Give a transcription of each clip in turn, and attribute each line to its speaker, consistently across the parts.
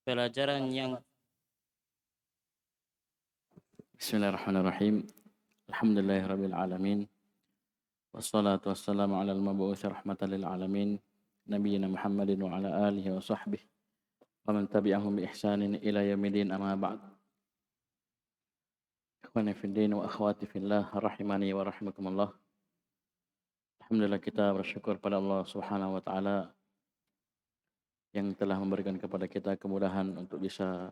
Speaker 1: pelajaran yang
Speaker 2: Bismillahirrahmanirrahim. Alhamdulillahirabbil alamin. Wassalatu wassalamu ala al-mab'uts rahmatan lil alamin. Nabiyyina Muhammadin wa ala alihi wa sahbihi wa man tabi'ahum bi ihsanin ila yaumil amma ba'd. Ikhwani fid din wa akhwati fillah rahimani wa rahimakumullah. Alhamdulillah kita bersyukur pada Allah Subhanahu wa taala yang telah memberikan kepada kita kemudahan untuk bisa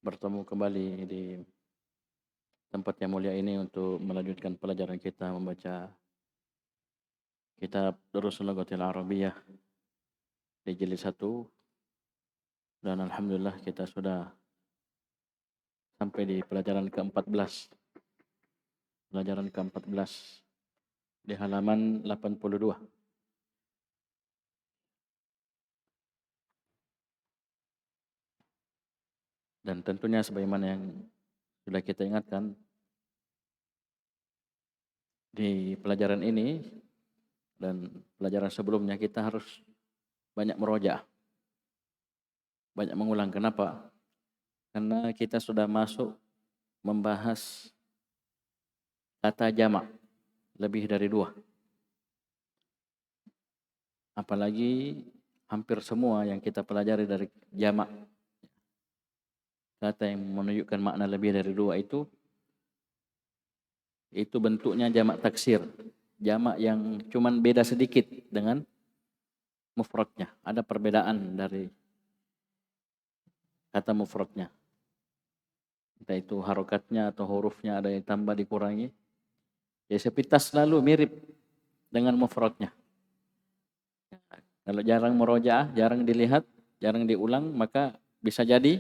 Speaker 2: bertemu kembali di tempat yang mulia ini untuk melanjutkan pelajaran kita membaca kitab Durusul Lughatil Arabiyyah di jilid 1, dan alhamdulillah kita sudah sampai di pelajaran ke-14. Pelajaran ke-14 di halaman 82. Dan tentunya sebagaimana yang sudah kita ingatkan, di pelajaran ini dan pelajaran sebelumnya kita harus banyak merojaah, banyak mengulang. Kenapa? Karena kita sudah masuk membahas kata jamak lebih dari 2. Apalagi hampir semua yang kita pelajari dari jamak, kata yang menunjukkan makna lebih dari 2 itu bentuknya jamak taksir. Jamak yang cuman beda sedikit dengan mufradnya. Ada perbedaan dari kata mufradnya. Entah itu harokatnya atau hurufnya ada yang tambah dikurangi. Ya sepintas selalu mirip dengan mufradnya. Kalau jarang murojaah, jarang dilihat, jarang diulang, maka bisa jadi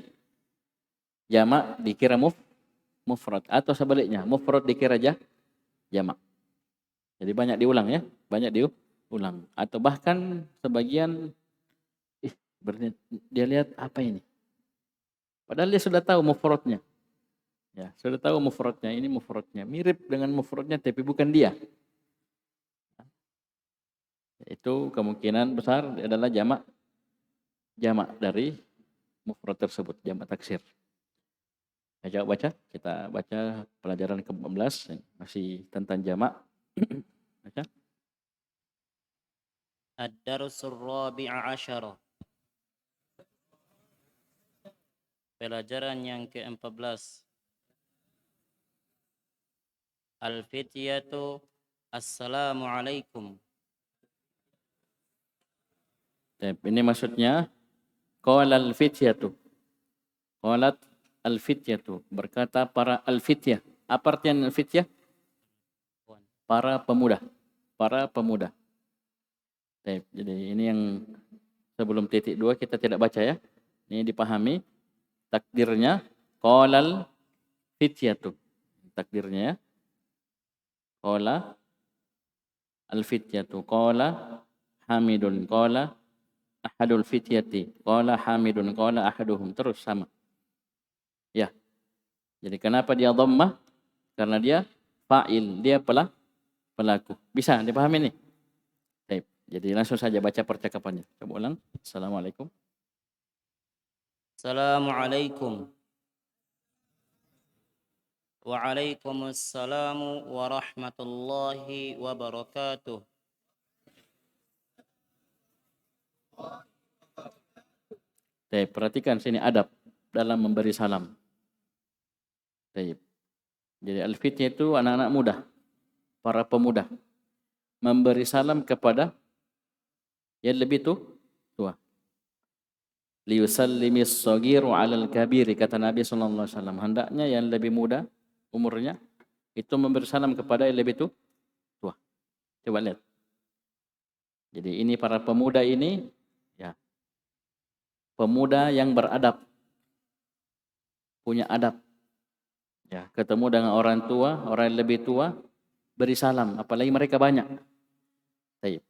Speaker 2: jamak dikira mufrad atau sebaliknya, mufrad dikira jamak. Jadi banyak diulang ya, banyak diulang. Atau bahkan sebagian dia lihat apa ini? Padahal dia sudah tahu mufradnya. Ya, sudah tahu mufradnya, ini mufradnya mirip dengan mufradnya tapi bukan dia. Itu kemungkinan besar adalah jamak dari mufrad tersebut, jamak taksir. Ya, coba baca, kita baca pelajaran ke-14 masih tentang jamak. Baca.
Speaker 1: Ad-Darsul Rabi' Asyara. Pelajaran yang ke-14. Al-Fityatu Assalamualaikum.
Speaker 2: Ini maksudnya qala al-fityatu. Qalat al-fityatu, berkata para al-fityah. Apa artian al-fityah? Para pemuda. Para pemuda. Jadi ini yang sebelum titik 2 kita tidak baca ya. Ini dipahami takdirnya qala al-fityatu. Takdirnya ya. Qala al-fityatu, qala Hamidun, qala ahadul fityati, qala Hamidun, qala ahaduhum, terus sama. Ya. Jadi kenapa dia dhammah? Karena dia fa'il, dia pelaku. Bisa dipahami nih? Baik. Jadi langsung saja baca percakapannya. Coba ulang. Assalamualaikum.
Speaker 1: Assalamualaikum. Waalaikumsalam warahmatullahi wabarakatuh.
Speaker 2: Baik, perhatikan sini adab dalam memberi salam. Baik. Jadi al-fityah itu anak-anak muda, para pemuda. Memberi salam kepada yang lebih tua. Liyusallimis saghiru 'alal kabiri, kata Nabi sallallahu alaihi wasallam. Hendaknya yang lebih muda umurnya itu memberi salam kepada yang lebih tua. Coba lihat. Jadi ini para pemuda ini ya, pemuda yang beradab. Punya adab. Ya, ketemu dengan orang tua, orang yang lebih tua, beri salam, apalagi mereka banyak. Baik.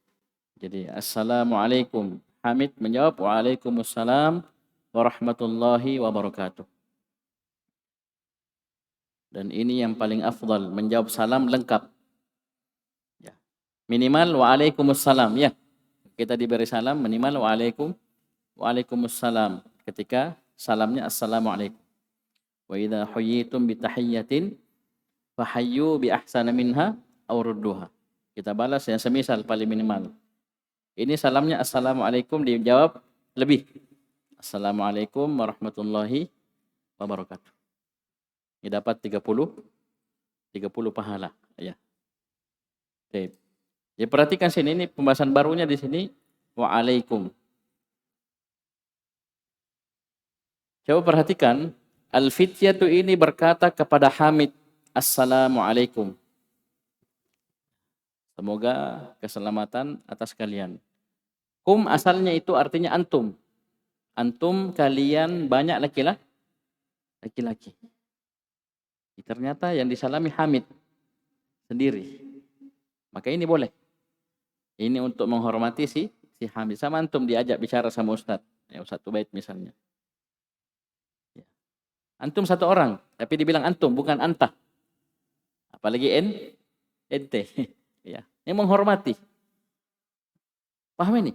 Speaker 2: Jadi assalamualaikum. Hamid menjawab waalaikumsalam warahmatullahi wabarakatuh. Dan ini yang paling afdal, menjawab salam lengkap. Ya. Minimal waalaikumsalam ya. Kita diberi salam minimal waalaikumsalam. ketika salamnya assalamualaikum. Wa idza huyyitum bi tahiyyatin fahayyu bi ahsana minha aw rudduha. Kita balas yang semisal paling minimal. Ini salamnya assalamualaikum, dijawab lebih. Assalamualaikum warahmatullahi wabarakatuh. Ini dapat 30 pahala, ya. Oke. Jadi perhatikan sini, ini pembahasan barunya di sini, waalaikum. Coba perhatikan, al-fityatu ini berkata kepada Hamid, assalamualaikum. Semoga keselamatan atas kalian. Kum asalnya itu artinya antum. Antum kalian banyak laki-laki. Ternyata yang disalami Hamid sendiri. Maka ini boleh. Ini untuk menghormati si Hamid. Sama antum diajak bicara sama Ustadz. Ya, satu bait misalnya. Ya. Antum satu orang, tapi dibilang antum, bukan anta. Apalagi ente. Ya. Ini menghormati. Paham ini?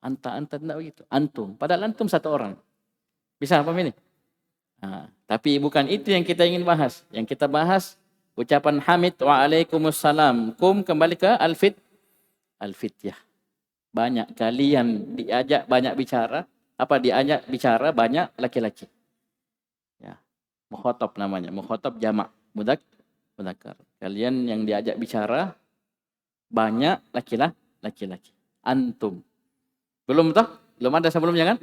Speaker 2: Anta tidak begitu. Antum. Padahal antum satu orang. Bisa paham ini? Nah, tapi bukan itu yang kita ingin bahas. Yang kita bahas ucapan Hamid waalaikumsalam. Kum kembali ke al-fityah. Banyak kalian diajak banyak bicara. Diajak bicara banyak laki-laki. Ya. Mukhatab namanya. Mukhatab jamak. Mudzakkar. Kalian yang diajak bicara banyak laki-laki. Antum. Belum toh? Belum ada sebelumnya kan?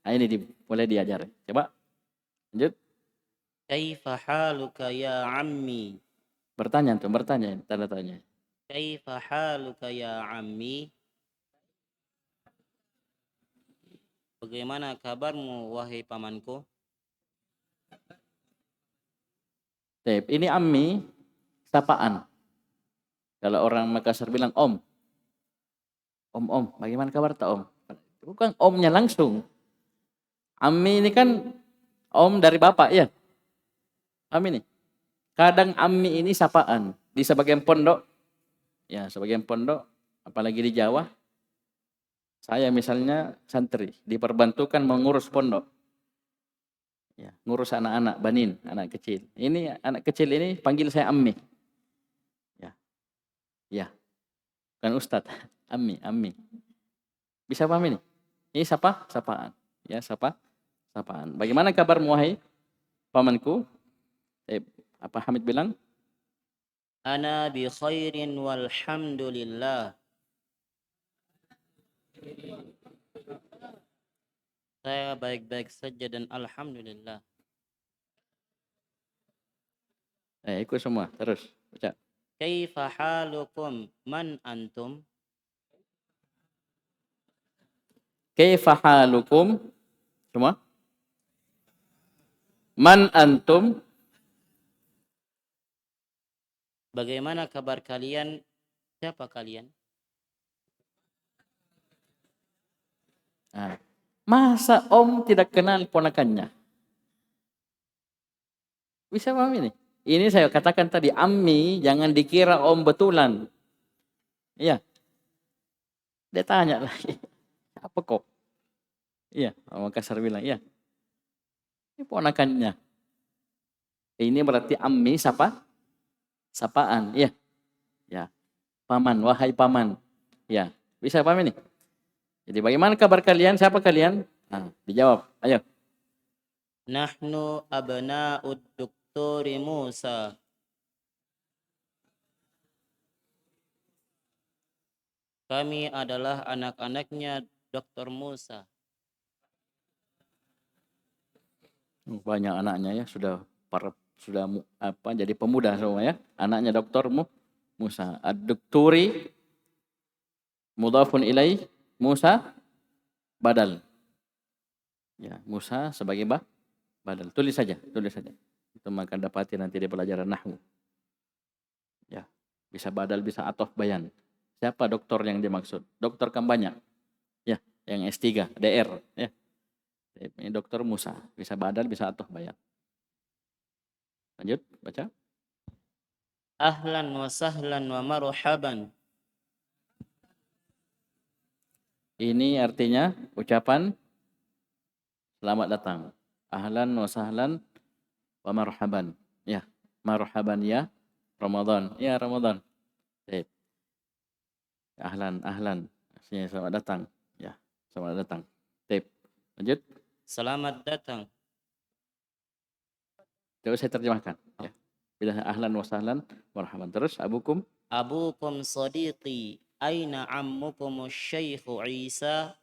Speaker 2: Nah, ini boleh diajar. Coba. Lanjut.
Speaker 1: Kaifa haluka ya ammi?
Speaker 2: Bertanya, tanda tanya.
Speaker 1: Kaifa haluka ya ammi? Bagaimana kabarmu wahai pamanku?
Speaker 2: Ini ammi sapaan. Kalau orang Makassar bilang om. Om, bagaimana kabar tak om? Bukan omnya langsung. Ammi ini kan om dari bapak ya. Ammi ini. Kadang ammi ini sapaan. Di sebagian pondok, ya sebagian pondok, apalagi di Jawa, saya misalnya santri, diperbantukan mengurus pondok. Ya, ngurus anak-anak, banin, anak kecil. Ini anak kecil ini panggil saya ammi. Ya, bukan ustadz, ammi. Bisa paham ini? Ini sapaan. Ya, sapaan. Bagaimana kabarmu wahai pamanku? Apa Hamid bilang?
Speaker 1: Ana bi khairin walhamdulillah. Saya baik-baik saja dan alhamdulillah.
Speaker 2: Ikut semua, terus baca.
Speaker 1: Kaifa halukum man antum?
Speaker 2: Kaifa halukum? Semua? Man antum?
Speaker 1: Bagaimana kabar kalian? Siapa kalian?
Speaker 2: Nah, masa om tidak kenal ponakannya? Bisa paham ini? Ini saya katakan tadi, ammi jangan dikira om betulan. Iya. Dia tanya lagi, apa kok? Iya, orang Makassar bilang, iya. Ini ponakannya. Ini berarti ammi sapaan, iya. Ya. Paman, wahai paman. Ya, bisa paham ini? Jadi bagaimana kabar kalian? Siapa kalian? Nah, dijawab. Ayo.
Speaker 1: Nahnu abna'ud Doktori Musa. Kami adalah anak-anaknya Dr. Musa.
Speaker 2: Banyak anaknya ya, sudah jadi pemuda semua ya. Anaknya Dr. Musa. Ad-Dokturi mudhafun ilaih, Musa badal. Ya, Musa sebagai badal. Tulis saja. Itu akan dapati nanti di pelajaran nahwu. Ya, bisa badal, bisa atof bayan. Siapa doktor yang dimaksud? Dokter kan banyak. Ya, yang S3, DR, ya. Ini Dr. Musa, bisa badal, bisa atof bayan. Lanjut, baca.
Speaker 1: Ahlan wa sahlan wa marhaban.
Speaker 2: Ini artinya ucapan Selamat datang. Ahlan wa sahlan wa marhaban. Ya, marhaban ya Ramadan. Ya Ramadan. Baik. Ahlan, ahlan. Artinya selamat datang. Ya, selamat datang. Baik. Lanjut.
Speaker 1: Selamat datang.
Speaker 2: Coba saya terjemahkan. Ya. Bila ahlan wa sahlan marhaban. Terus abukum.
Speaker 1: Abukum sadiqi. Aina ammukum Syekh Isa?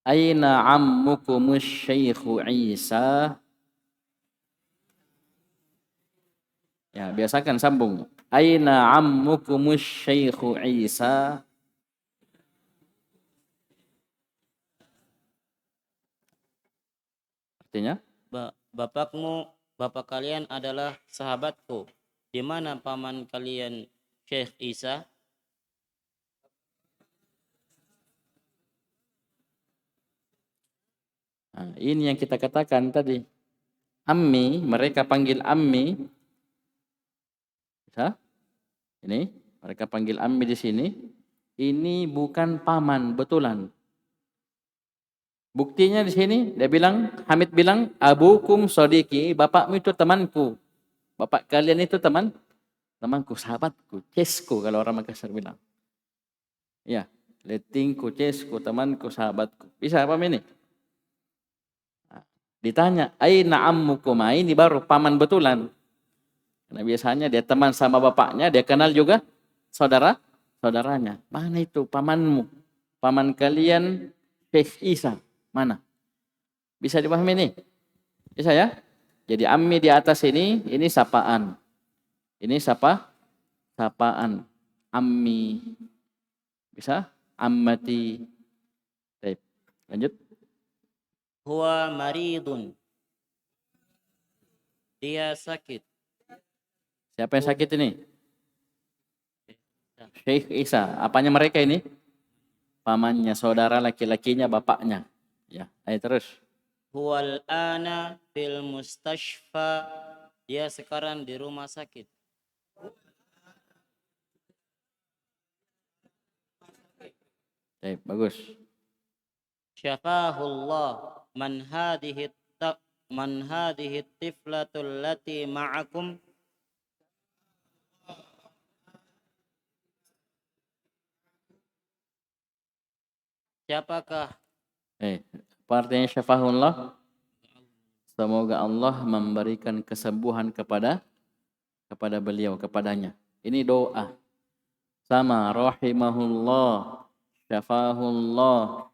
Speaker 2: Aina ammukum Syekh Isa? Ya, biasakan sambung. Aina ammukum Syekh Isa? Artinya?
Speaker 1: Bapak kalian adalah sahabatku. Di mana paman kalian Syekh Isa?
Speaker 2: Nah, ini yang kita katakan tadi. Ammi, mereka panggil ammi. Bisa? Ini, mereka panggil ammi di sini. Ini bukan paman betulan. Buktinya di sini, dia bilang, Hamid bilang, abukum sodiki, bapakmu itu temanku. Bapak kalian itu temanku, sahabatku, cesku kalau orang Makassar bilang. Ya, letingku, cesku, temanku, sahabatku. Bisa apa ini? Ditanya, aina ammukum, ini baru paman betulan. Karena biasanya dia teman sama bapaknya, dia kenal juga saudaranya. Mana itu pamanmu? Paman kalian Syekh Isa. Mana? Bisa dipahami ini? Bisa ya? Jadi ammi di atas ini sapaan. Ini sapaan. Ammi. Bisa? Ammati. Baik. Lanjut.
Speaker 1: Huwa maridun. Dia sakit.
Speaker 2: Siapa yang sakit ini? Syekh Isa. Apanya mereka ini? Pamannya, saudara laki-lakinya, bapaknya. Ya, ayo terus.
Speaker 1: Huwal ana fil mustashfa. Dia sekarang di rumah sakit.
Speaker 2: Baik, bagus.
Speaker 1: Syafahullah. Man hadhihi tiflatul lati ma'akum. Siapakah?
Speaker 2: Apa artinya syafahullah? Semoga Allah memberikan kesembuhan kepada beliau, kepadanya. Ini doa. Sama rahimahullah, syafahullah,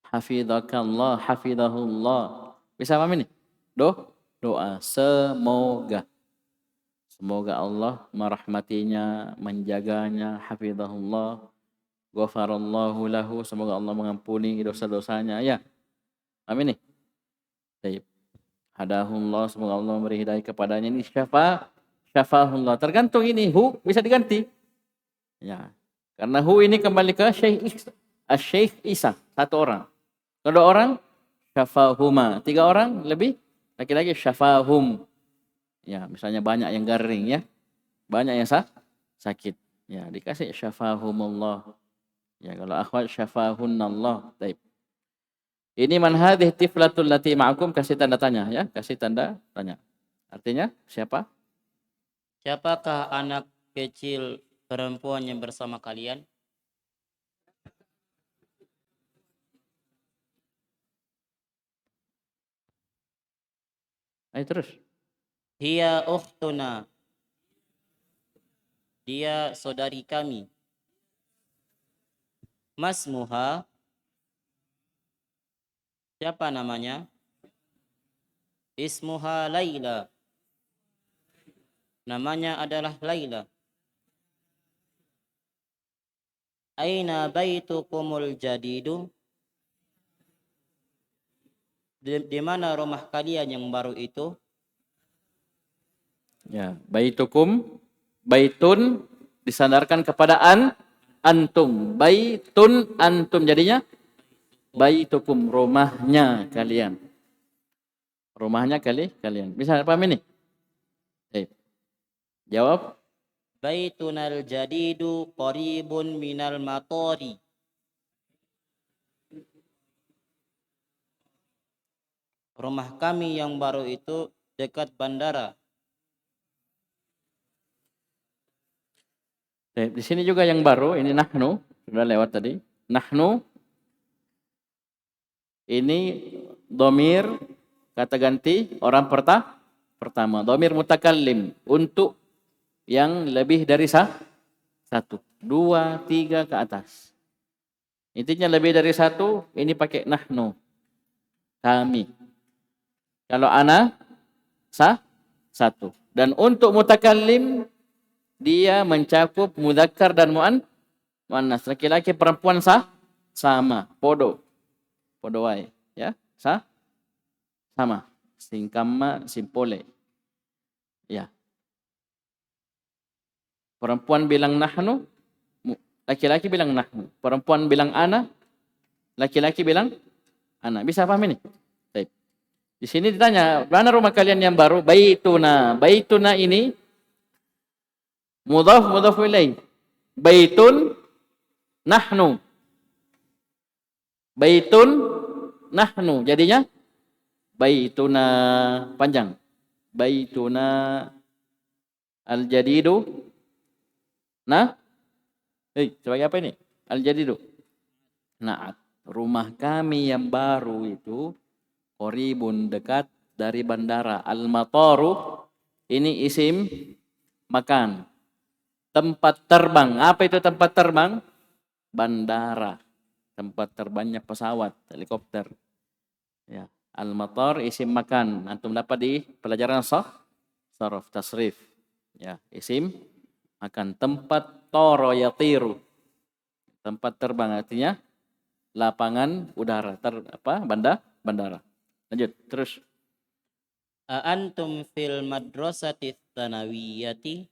Speaker 2: hafidhakallah, hafidhahullah. Bisa paham ini? Doa. Semoga Allah merahmatinya, menjaganya, hafidhahullah, ghafarallahu lahu, semoga Allah mengampuni dosa-dosanya. Ya. Amin nih. Baik. Hadahullah, semoga Allah memberi hidayah kepadanya. Ini syafahullah. Tergantung ini bisa diganti. Ya. Karena ini kembali ke Syekh Isa, satu orang. Kedua orang syafahuma. 3 orang lebih laki-laki syafahum. Ya, misalnya banyak yang garing ya. Banyak yang sakit. Ya, dikasih syafahumullah. Ya, kalau akhwat syafahunnallah. Baik. Ini man hadhihi tiflatul lati ma'akum, kasih tanda tanya ya, kasih tanda tanya. Artinya siapa?
Speaker 1: Siapakah anak kecil perempuan yang bersama kalian?
Speaker 2: Ayo terus.
Speaker 1: Hiya ukhtuna. Dia saudari kami. Masmuha. Siapa namanya? Ismuha Laila. Namanya adalah Laila. Aina baitukumul jadidu? Di mana rumah kalian yang baru itu?
Speaker 2: Ya, baitun disandarkan kepada antum. Baitun antum, jadinya baitukum, rumahnya kalian. Rumahnya kalian. Bisa paham ini? Jawab.
Speaker 1: Baitunal jadidu qaribun minal matori. Rumah kami yang baru itu dekat bandara.
Speaker 2: Di sini juga yang baru, ini nahnu, sudah lewat tadi. Nahnu, ini domir, kata ganti, orang pertama. Domir mutakallim, untuk yang lebih dari satu. 2, 3 ke atas. Intinya lebih dari satu, ini pakai nahnu. Kami. Kalau ana, satu. Dan untuk mutakallim, dia mencakup mudzakkar dan muannas. Laki-laki perempuan sama. Podo wae. Ya, sama. Singkamma, simpole. Ya. Perempuan bilang nahnu, laki-laki bilang nahnu. Perempuan bilang ana, laki-laki bilang ana. Bisa paham ini? Baik. Di sini ditanya, mana rumah kalian yang baru? Baituna. Baituna ini mudhaf ilaih. Baitun nahnu. Baitun nahnu. Jadinya baituna panjang. Baituna al-jadidu. Nah, sebagai apa ini? Al-jadidu. Nah, rumah kami yang baru itu qoribun, dekat dari bandara. Al-mataru ini isim makan. Tempat terbang. Apa itu tempat terbang? Bandara. Tempat terbangnya pesawat, helikopter. Ya, al-matar isim makan. Antum dapat di pelajaran saraf tasrif. Ya, isim makan. Tempat toro yatiru. Tempat terbang artinya lapangan udara, bandara. Lanjut, terus.
Speaker 1: Antum fil madrasati tsanawiyati.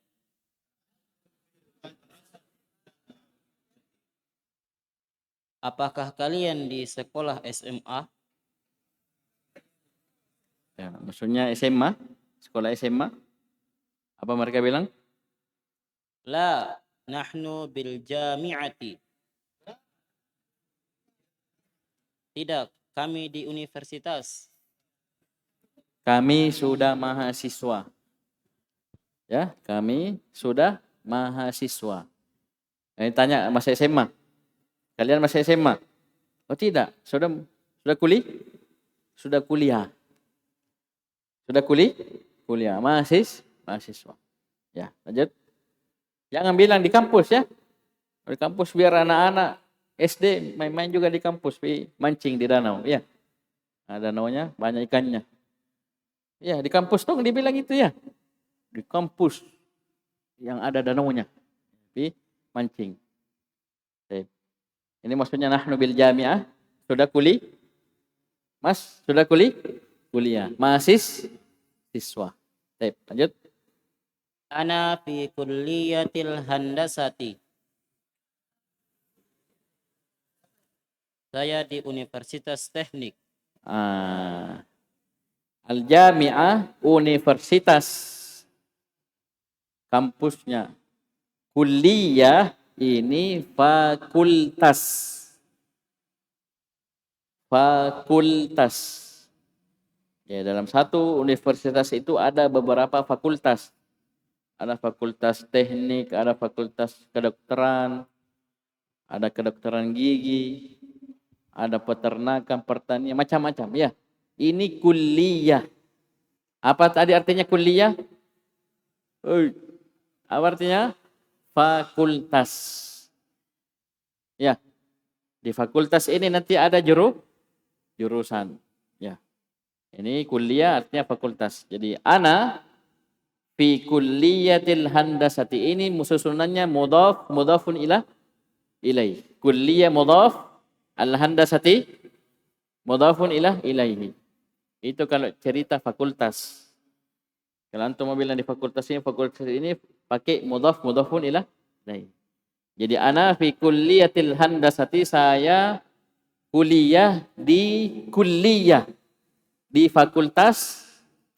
Speaker 1: Apakah kalian di sekolah SMA?
Speaker 2: Ya, maksudnya SMA, sekolah SMA. Apa mereka bilang?
Speaker 1: La, nahnu bil jami'ati. Tidak, kami di universitas.
Speaker 2: Kami sudah mahasiswa. Ya, kami sudah mahasiswa. Ini tanya masih SMA. Kalian masih SMA? Oh tidak, sudah kuliah? Sudah kuliah. Sudah kuliah. Mahasiswa. Ya, lanjut. Jangan bilang di kampus ya. Di kampus biar anak-anak SD main-main juga di kampus, mancing di danau. Ya, nah, danaunya banyak ikannya. Ya, di kampus dong dibilang itu ya. Di kampus yang ada danaunya. Mancing. Ini maksudnya nahnu bil jami'ah. Sudah Mas, sudah kuliah. Mahasiswa. Baik, lanjut.
Speaker 1: Ana fi kulliyatil handasati. Saya di Universitas Teknik.
Speaker 2: Al-Jami'ah universitas. Kampusnya. Kuliah ini fakultas. Ya, dalam satu universitas itu ada beberapa fakultas. Ada fakultas teknik, ada fakultas kedokteran, ada kedokteran gigi, ada peternakan, pertanian, macam-macam ya. Ini kuliah. Apa tadi artinya kuliah? Apa artinya? Fakultas. Ya. Di fakultas ini nanti ada jurusan. Ya. Ini kuliah artinya fakultas. Jadi ana fi kulliyatil handasati. Ini susunannya mudhafun ilaih. Kuliah mudhaf, al handasati mudhafun ilaihi. Itu kalau cerita fakultas. Kalau antum mau bilang di fakultas ini pakai mudhafun ilaih. Jadi ana fi kulliyatil handasati, saya kuliah di kuliah di fakultas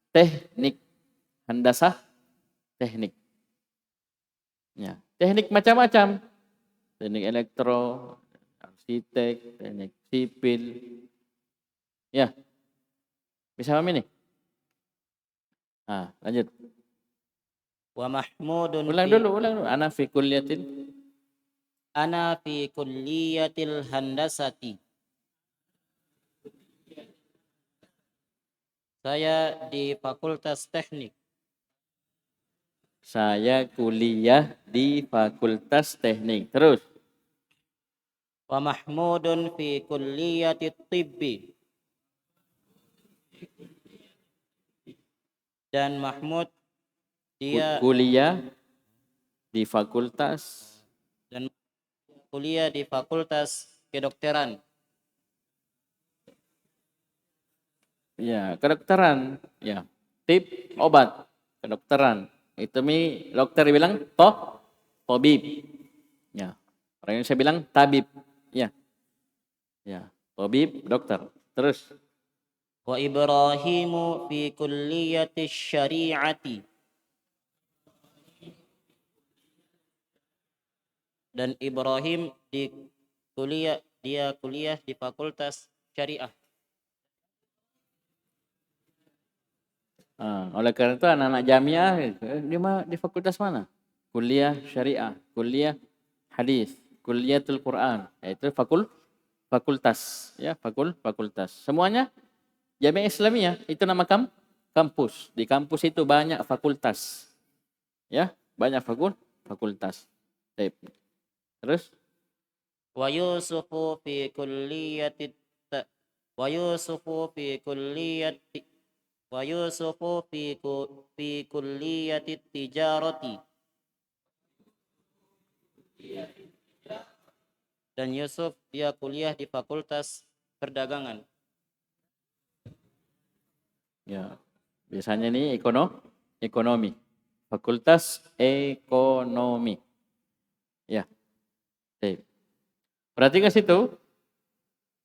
Speaker 2: teknik, handasah teknik. Ya, teknik macam-macam. Teknik elektro, arsitek, teknik sipil. Ya, bisa paham ini? Lanjut.
Speaker 1: Wa mahmudun
Speaker 2: Ulang dulu. Ana fi kulliyatin.
Speaker 1: ana fi kulliyatil handasati. Saya di Fakultas Teknik.
Speaker 2: Saya kuliah di Fakultas Teknik. Terus.
Speaker 1: Wa mahmudun fi kulliyatit tibbi. Dan Mahmud dia
Speaker 2: Kuliah di Fakultas.
Speaker 1: dan kuliah di Fakultas Kedokteran.
Speaker 2: Ya, kedokteran. Ya, tip obat kedokteran. Itu dokter bilang tabib. Ya. Orang Indonesia bilang tabib. Ya. Ya, tabib dokter. Terus
Speaker 1: Wa Ibrahimu fi kulliyati syari'ati. Dan Ibrahim dia kuliah di Fakultas Syariah.
Speaker 2: oleh karena itu anak-anak jamiah di fakultas mana? Kuliah syariah, kuliah hadis, kuliatul Quran. Itu fakultas, ya, fakultas. Semuanya jamiah Islamiyah, itu nama kampus. Di kampus itu banyak fakultas. Ya, banyak fakultas. Baik. Terus
Speaker 1: Wa Yusufu fi kulliyati wa Yusufu fi kulliyati wa Yusufu fi kulliyati tijarati. Dan Yusuf dia kuliah di Fakultas Perdagangan.
Speaker 2: ya, biasanya ini ekonomi. Fakultas ekonomi. Ya. Baik. Perhatikan situ.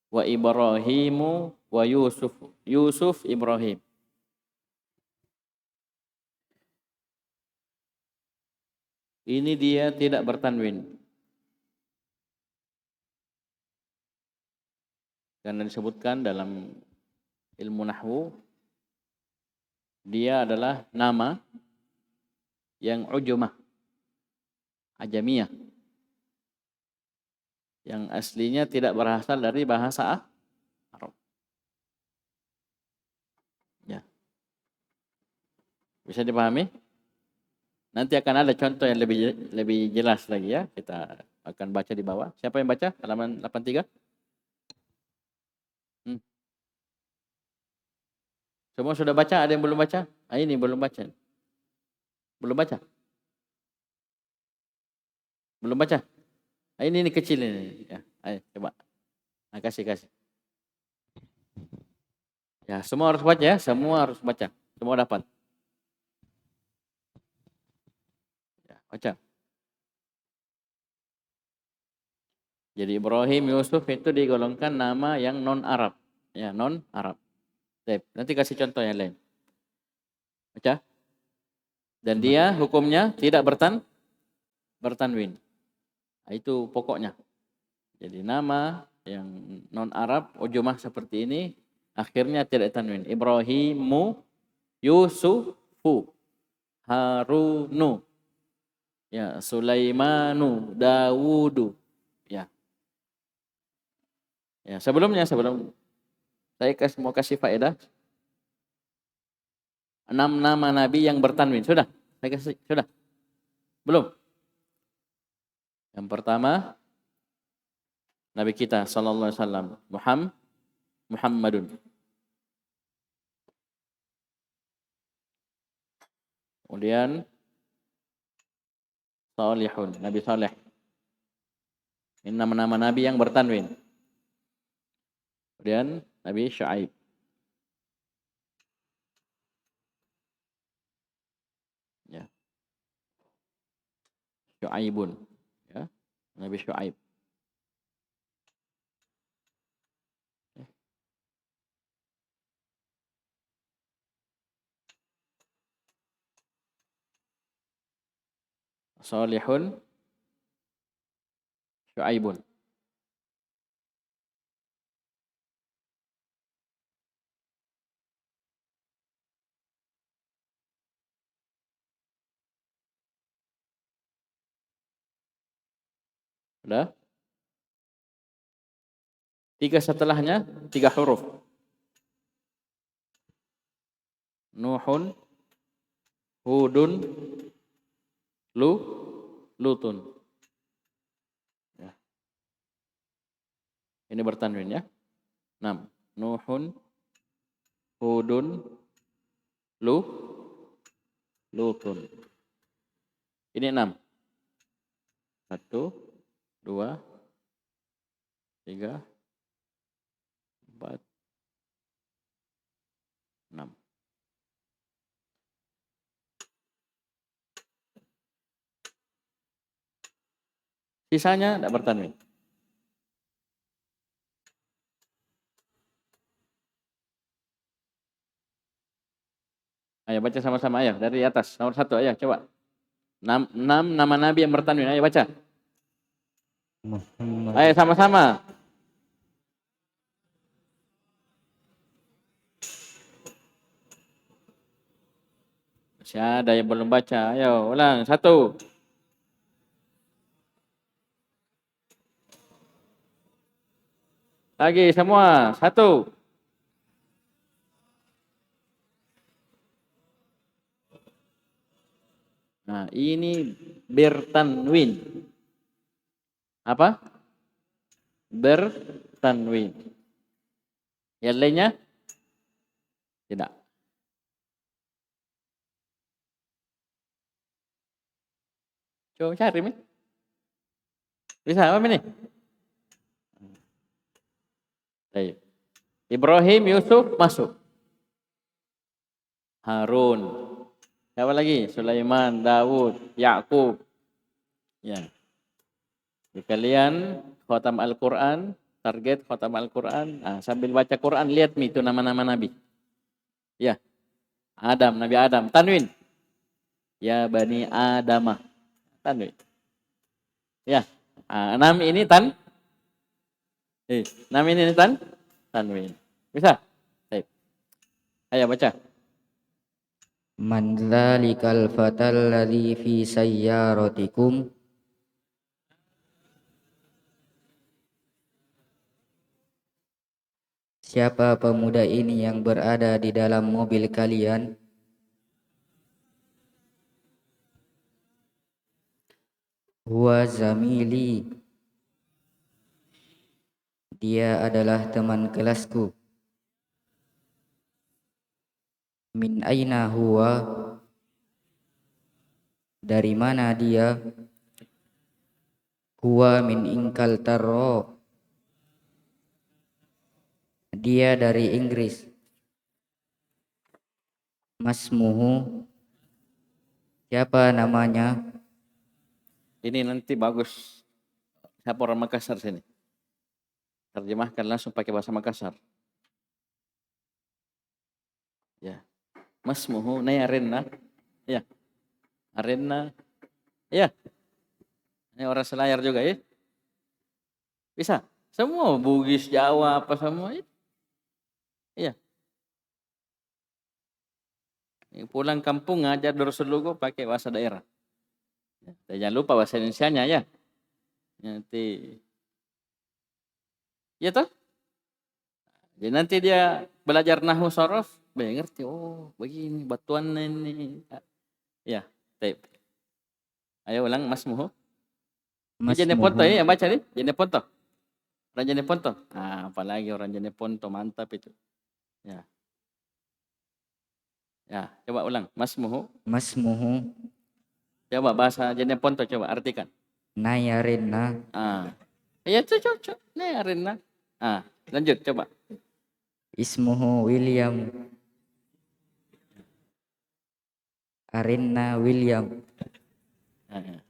Speaker 2: Wa Ibrahimu wa Yusuf. Yusuf Ibrahim. Ini dia tidak bertanwin. Karena disebutkan dalam ilmu nahwu, dia adalah nama yang ujumah, ajamiyah. Yang aslinya tidak berasal dari bahasa Arab. Ya. Bisa dipahami? Nanti akan ada contoh yang lebih jelas lagi ya. Kita akan baca di bawah. Siapa yang baca? Halaman 83. Semua sudah baca? Ada yang belum baca? Ini belum baca. Belum baca? Belum baca? Ini kecil ini. Ya, ayo coba. Kasih. Ya, semua harus baca ya. Semua harus baca. Semua dapat. Ya, baca. Jadi Ibrahim Yusuf itu digolongkan nama yang non Arab. Ya, non Arab. Nanti kasih contoh yang lain. Baca. Dan dia hukumnya tidak bertanwin. Itu pokoknya. Jadi nama yang non Arab ujumah seperti ini akhirnya tidak tanwin. Ibrahimu, Yusufu, Harunu, ya, Sulaimanu, Dawudu. Ya. Ya, sebelum saya mau kasih faedah 6 nama nabi yang bertanwin. Sudah? Sudah? Belum? Yang pertama Nabi kita sallallahu alaihi wasallam, Muhammadun. Kemudian Salihun, Nabi Saleh. Ini nama-nama nabi yang bertanwin. Kemudian Nabi Syuaib. Ya. Syuaibun. Ya. Nabi Syuaib. Salihun, Syu'aibun. Udah? 3 setelahnya 3 huruf. Nuhun, Hudun, Lutun. Ya. Ini bertanwin ya. 6. Nuhun, Hudun, Lutun. Ini 6. 1, 2, 3, 4, 6. Sisanya tidak bertanwin. Ayo baca sama-sama, ayo dari atas nomor 1, ayo coba. 6 nama Nabi yang bertanwin, ayo baca.
Speaker 3: Muhammad.
Speaker 2: Ayo sama-sama. Masih ada yang belum baca, ayo ulang. 1. Lagi semua, 1. Nah, ini bertanwin. Apa? Bertanwin. Yang lainnya? Tidak. Coba cari, Mi. Bisa apa ini? Baik. Ibrahim, Yusuf, masuk. Harun. Siapa lagi? Sulaiman, Daud, Yakub. Ya. Jadi kalian khatam Al-Quran, target khatam Al-Quran. Nah, sambil baca Quran, lihat Mi itu nama-nama Nabi. Ya. Adam, Nabi Adam. Tanwin. Ya Bani Adamah. Tanwin. Ya. Nam ini nam ini tanwin. Bisa? Baik. Ayo baca.
Speaker 3: Man dzalikal fatal ladzi fi sayyaratikum. Siapa pemuda ini yang berada di dalam mobil kalian? Huwa zamili. Dia adalah teman kelasku. Min aina huwa? Dari mana dia? Huwa min Ingkaltara. Dia dari Inggris. Masmuhu. Siapa namanya?
Speaker 2: Ini nanti bagus. Siapa orang Makassar sini? Terjemahkan langsung pakai bahasa Makassar. Ya. Masmuhu Nayarenna. Ya. Arenna. Ya. Ini orang Selayar juga ya. Bisa. Semua Bugis, Jawa, apa semua itu. Iya. Pulang kampung ngajar Darussul Lugo pakai bahasa daerah. Ya, jangan lupa bahasa Indonesianya ya. Nanti. Ya toh? Jadi nanti dia belajar nahwu sorof, ngerti. Oh, begini batuan ini. Ya, baik. Ayo ulang Masmuhu. Jeneponto ini yang baca nih, Jeneponto. Orang Jeneponto. Nah, apalagi orang Jeneponto, mantap itu. Ya. Ya, coba ulang. Masmuhu.
Speaker 3: Masmuhu.
Speaker 2: Coba bahasa Jeneponto coba artikan.
Speaker 3: Nayarenna.
Speaker 2: Ya itu cocok. Nayarenna. Lanjut coba.
Speaker 3: Ismuhu William. Arenna William.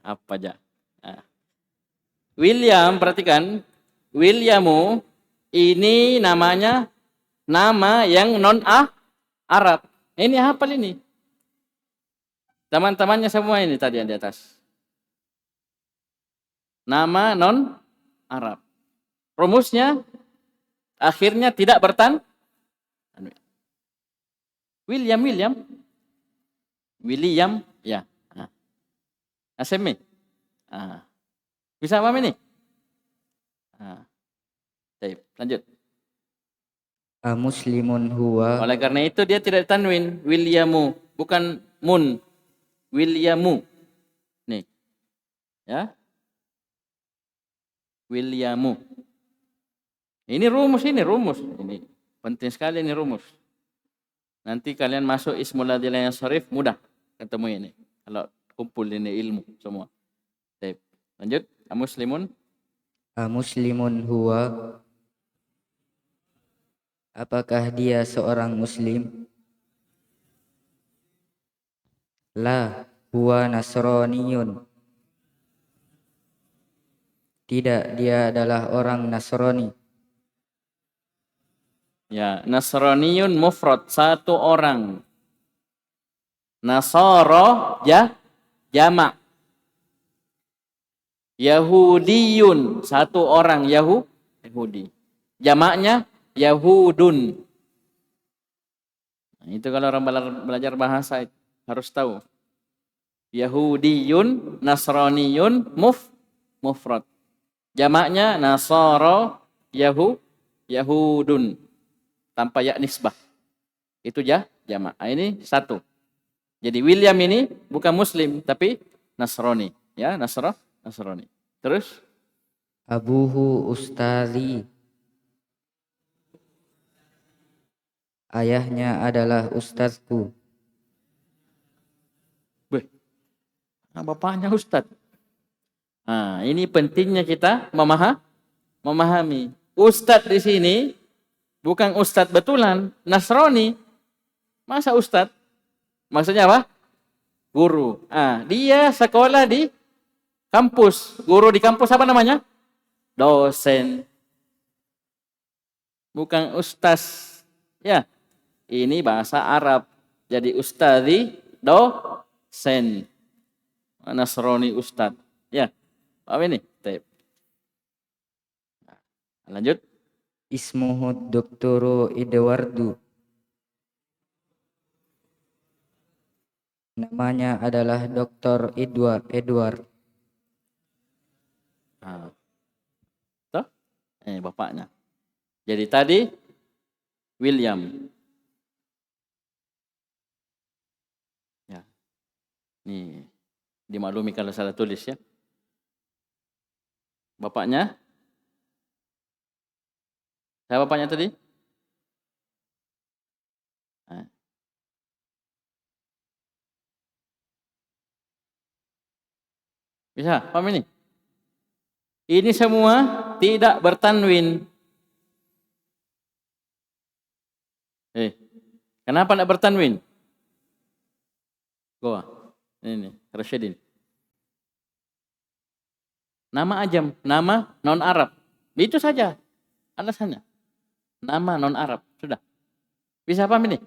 Speaker 2: Apa aja? William, perhatikan. Williamu ini namanya nama yang Arab. Ini hafal ini. Teman-temannya semua ini tadi yang di atas. Nama non Arab. Rumusnya akhirnya tidak William ya. Asemi. Bisa paham ini? Baik, lanjut.
Speaker 3: Muslimun huwa.
Speaker 2: Oleh karena itu dia tidak tanwin, Williamu, bukan mun. Williamu. Nih. Ya. Williamu. Ini rumus. Ini penting sekali ini rumus. Nanti kalian masuk ismul ladzi la yansharif mudah ketemu ini. Kalau kumpul ini ilmu semua. Baik. Lanjut.
Speaker 3: Muslimun huwa. Apakah dia seorang muslim? La huwa nasraniyun. Tidak, dia adalah orang Nasrani.
Speaker 2: Ya, Nasraniyun mufrad, satu orang. Nasara jamak. Yahudiyun, satu orang Yahudi. Jamaknya Yahudun. Nah, itu kalau orang belajar bahasa harus tahu. Yahudiyun, Nasraniyun, mufrad. Jamaknya Nasara, Yahudun. Tanpa ya nisbah. Itu jamak. Nah, ini satu. Jadi William ini bukan muslim tapi Nasrani, ya, Nasrani. Terus
Speaker 3: Abuhu ustazi. Ayahnya adalah ustazku.
Speaker 2: Bapaknya ustaz. Nah, ini pentingnya kita memahami. Ustaz di sini bukan ustaz betulan, Nasrani. Masa ustaz? Maksudnya apa? Guru. Dia sekolah di kampus. Guru di kampus apa namanya? Dosen. Bukan ustaz. Ya. Ini bahasa Arab. Jadi ustazi dosen. Nasrani ustaz. Ya. Paham ini? Lanjut.
Speaker 3: Ismuhu Doktoru Edwardu. Namanya adalah Dr. Edward.
Speaker 2: Tuh? Bapaknya. Jadi tadi William. Ya. Nih, dimaklumi kalau salah tulis ya. Bapaknya? Siapa bapaknya tadi? Bisa, paham ini? Ini semua tidak bertanwin. Kenapa tidak bertanwin? Goa. Ini, Rasyidin. Nama ajam, nama non-Arab. Itu saja alasannya. Nama non-Arab, sudah. Bisa paham ini?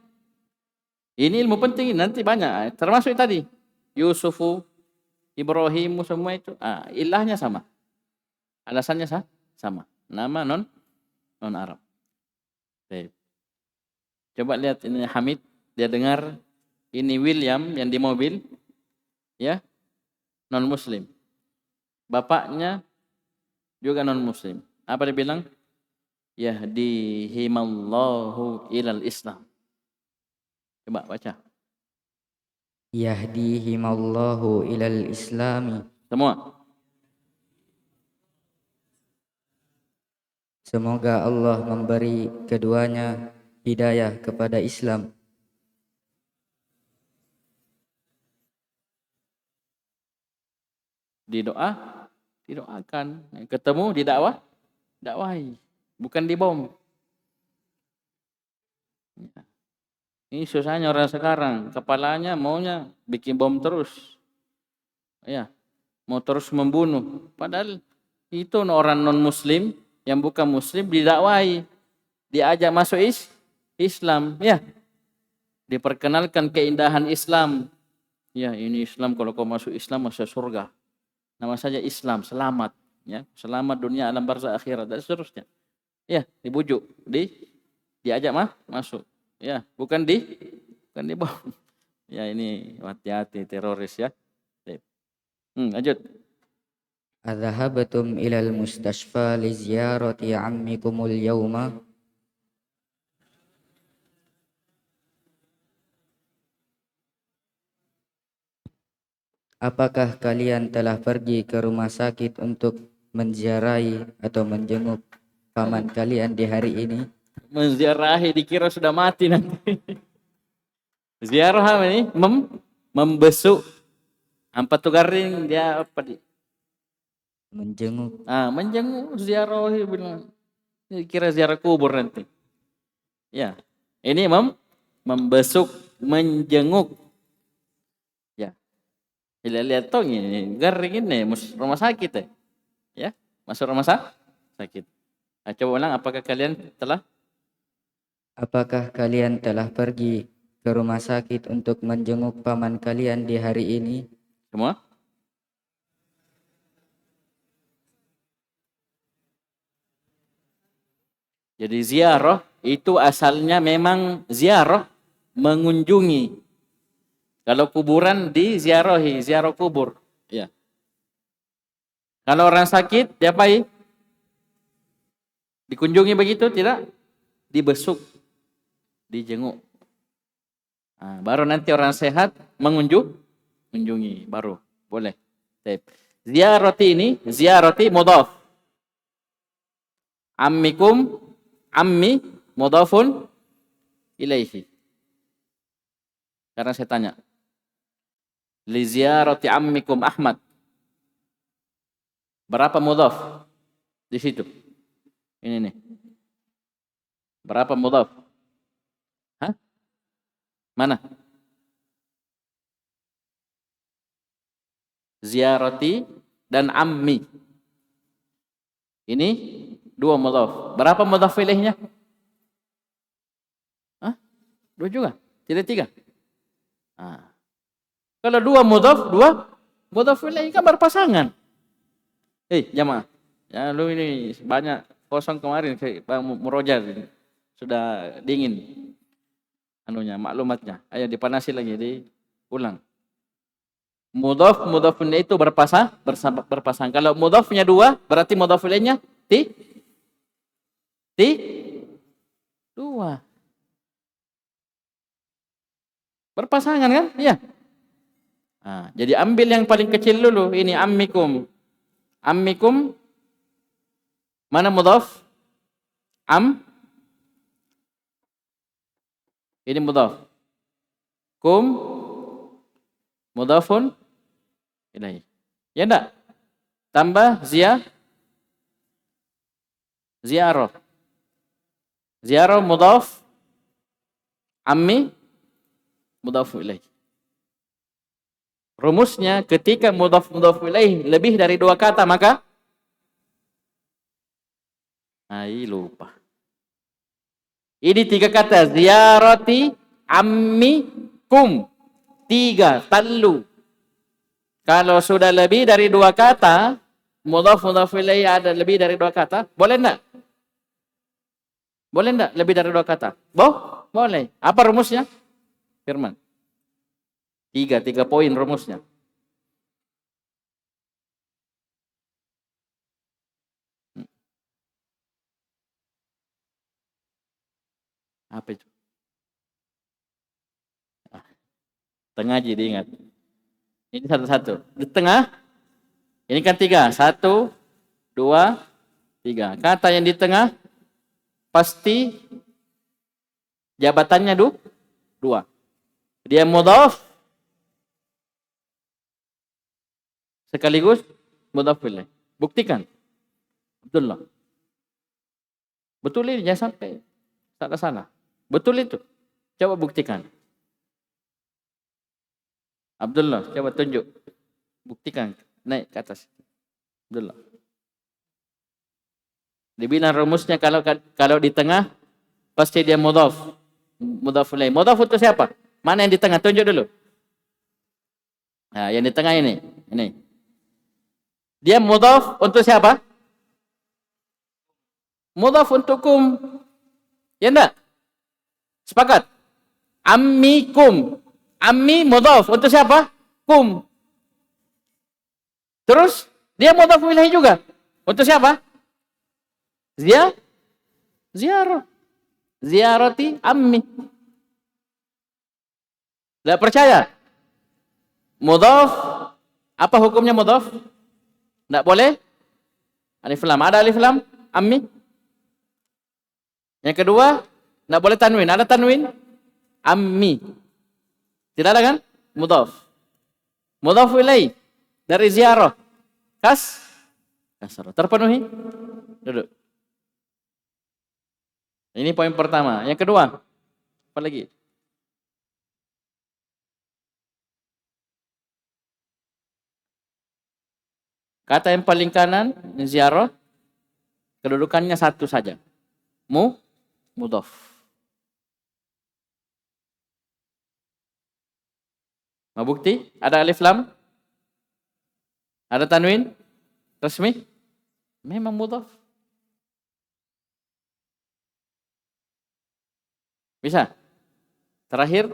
Speaker 2: Ini ilmu penting, nanti banyak. Termasuk tadi. Yusufu, Ibrahimu, semua itu. Ilahnya sama. Alasannya sama. Nama non-Arab. Coba lihat ini Hamid. Dia dengar ini William yang di mobil. Ya. Non-Muslim. Bapaknya juga non-Muslim. Apa dia bilang? Yahdihimallahu ilal Islam. Coba baca.
Speaker 3: Yahdihimallahu ilal Islami.
Speaker 2: Semua.
Speaker 3: Semoga Allah memberi keduanya hidayah kepada Islam.
Speaker 2: Didoakan. Ketemu dakwahi. Bukan dibom. Ini susahnya orang sekarang. Kepalanya maunya bikin bom terus. Ya, mau terus membunuh. Padahal itu orang non-muslim yang bukan muslim didakwahi. Diajak masuk Islam. Ya, diperkenalkan keindahan Islam. Ya, ini Islam, kalau kau masuk Islam masuk surga. Nama saja Islam, selamat. ya, selamat dunia, alam barzakh, akhirat dan seterusnya. Ya, dibujuk, diajak masuk. Ya, bukan dibawa. Ya, ini hati-hati teroris ya. Lanjut.
Speaker 3: Adzahabtum ilal mustashfa li ziyarati ammikumul yawma. Apakah kalian telah pergi ke rumah sakit untuk menziarahi atau menjenguk paman kalian di hari ini?
Speaker 2: Menziarahi dikira sudah mati nanti. Ziarah apa ini? Membesuk. Apa tuh garing dia apa di?
Speaker 3: Menjenguk.
Speaker 2: Menjenguk ziarahi bilang. Kira ziarah kubur nanti. Ya. Ini membesuk, menjenguk. Ya. Lihat tuh ini garing ini rumah sakit ya. Ya, masuk rumah sakit. Coba ulang, apakah kalian telah
Speaker 3: pergi ke rumah sakit untuk menjenguk paman kalian di hari ini?
Speaker 2: semua? Jadi ziarah itu asalnya memang ziarah, mengunjungi. Kalau kuburan diziarahi, ziarah kubur. Ya. Kalau orang sakit diapain? Dikunjungi begitu tidak? Dibesuk, dijenguk. Baru nanti orang sehat mengunjungi, baru boleh. Ziarati ini, ziarati mudhaf. Ammikum, ammi mudhafun ilaihi. Karena saya tanya, li ziarati ammikum Ahmad. Berapa mudhaf di situ? Ini nih. Berapa mudhaf? Mana? Ziarati dan ammi. Ini dua mudhaf. Berapa mudhaf ilaihnya? Dua juga? Tidak tiga? Kalau dua mudhaf ilaih kan berpasangan. Jamaah. Ya lu ini banyak kosong kemarin murojaah ini. Sudah dingin maklumatnya. Ayo dipanasi lagi, diulang. Mudhafun itu berpasang. Kalau mudhafnya dua, berarti mudhaf ilaihnya dua. Berpasangan kan? Iya. Jadi ambil yang paling kecil dulu. Ini ammikum. Ammikum mana mudhaf? Ini mudhaf. Kum mudhafun ilaih. Ya enggak? Tambah ziarah. Ziarah mudhaf, ammi mudhaf ilaih. Rumusnya ketika mudhaf ilaih lebih dari dua kata maka lupa. Ini tiga kata, ziarati, ammi, kum. Tiga, tallu. Kalau sudah lebih dari dua kata, mudhaf ilaih ada lebih dari dua kata, boleh enggak? Boleh enggak lebih dari dua kata? Boleh. Apa rumusnya? Firman. Tiga poin rumusnya. Apa itu? Tengah jadi ingat. Ini satu-satu. Di tengah, ini kan tiga. 1, 2, 3. Kata yang di tengah, pasti jabatannya 2. Dia mudhaf, sekaligus mudhaf ilaih. Buktikan. Abdullah. Betul ini, jangan sampai salah. Betul itu. Coba buktikan. Abdullah, coba tunjuk. Buktikan. Naik ke atas. Abdullah. Dibilang rumusnya kalau di tengah pasti dia mudhaf. Mudhaf ilaih. Mudhaf itu siapa? Mana yang di tengah? Tunjuk dulu. Yang di tengah ini. Ini. Dia mudhaf untuk siapa? Mudhaf untuk kum. Ya enggak? Sepakat? Ammikum. Ammi mudhaf untuk siapa? Kum. Terus dia mudhaf ilaih juga. Untuk siapa? Ziarah. Ziarati ammi. Tidak percaya? Mudhaf. Apa hukumnya mudhaf? Tidak boleh? Alif lam. Ada alif lam? Ammi. Yang kedua, tidak boleh tanwin. Ada tanwin? Ammi. Tidak ada kan? Mudhaf. Mudhaf ilaih. Dari ziarah. Kasrah. Terpenuhi? Duduk. Ini poin pertama. Yang kedua, apa lagi? Kata yang paling kanan, ziarah, kedudukannya satu saja. Mudhaf. Mau bukti? Ada alif lam? Ada tanwin? Resmi? Memang mudhaf. Bisa? Terakhir?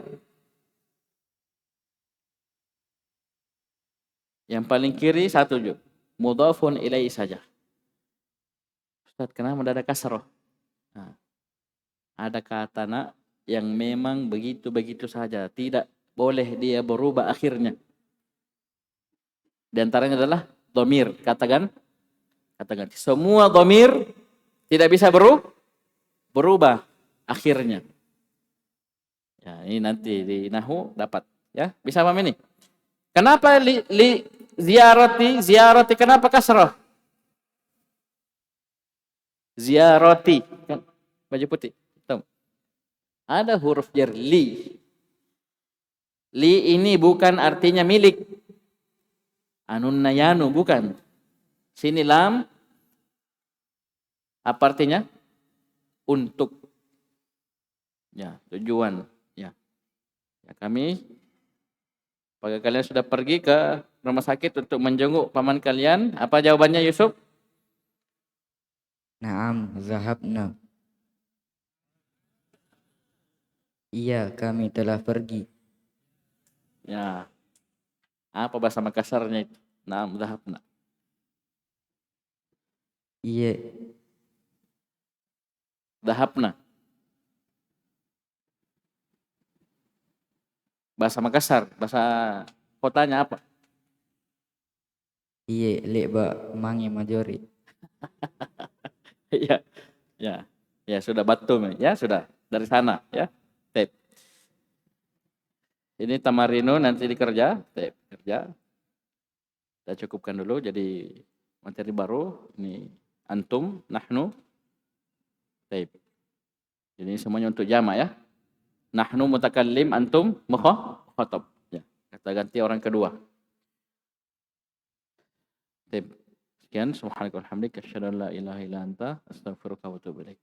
Speaker 2: Yang paling kiri satu juga. Mudhafun ilaihi saja. Ustaz, kenapa mendadak kasroh? Nah, ada kata nak yang memang begitu-begitu saja. Tidak boleh dia berubah akhirnya. Di antaranya adalah dhamir. Katakan. Semua dhamir tidak bisa berubah akhirnya. Ya, ini nanti di Nahwu dapat. Ya, bisa paham ini? Kenapa ziarati kenapa kasrah? Ziarati kan baju putih. Hitam. Ada huruf jar li. Li ini bukan artinya milik. Anun nayanu bukan. Sini lam apa artinya? Untuk. Ya, tujuan. Ya. Ya, kami bagi kalian sudah pergi ke rumah sakit untuk menjenguk paman kalian, apa jawabannya Yusuf?
Speaker 3: Naam, zahabna. Iya, kami telah pergi.
Speaker 2: Ya. Apa bahasa Makassarnya itu? Naam, zahabna.
Speaker 3: Iya,
Speaker 2: Zahabna. Bahasa Makassar, bahasa kotanya apa?
Speaker 3: iya, leba mangi majori.
Speaker 2: Ya, ya, ya sudah Batum, ya sudah dari sana, ya. Tep. Ini Tamarino nanti dikerja, kerja. Kita cukupkan dulu jadi materi baru. Ini antum, nahnu, tep. Jadi semuanya untuk jama ya. Nahnu mutakallim, antum mukhatab. Ya, kata ganti orang kedua. Tep. Sekian, subhanakallahumma wa bihamdika asyhadu an la ilaha illa anta astaghfiruka wa atubu ilaik.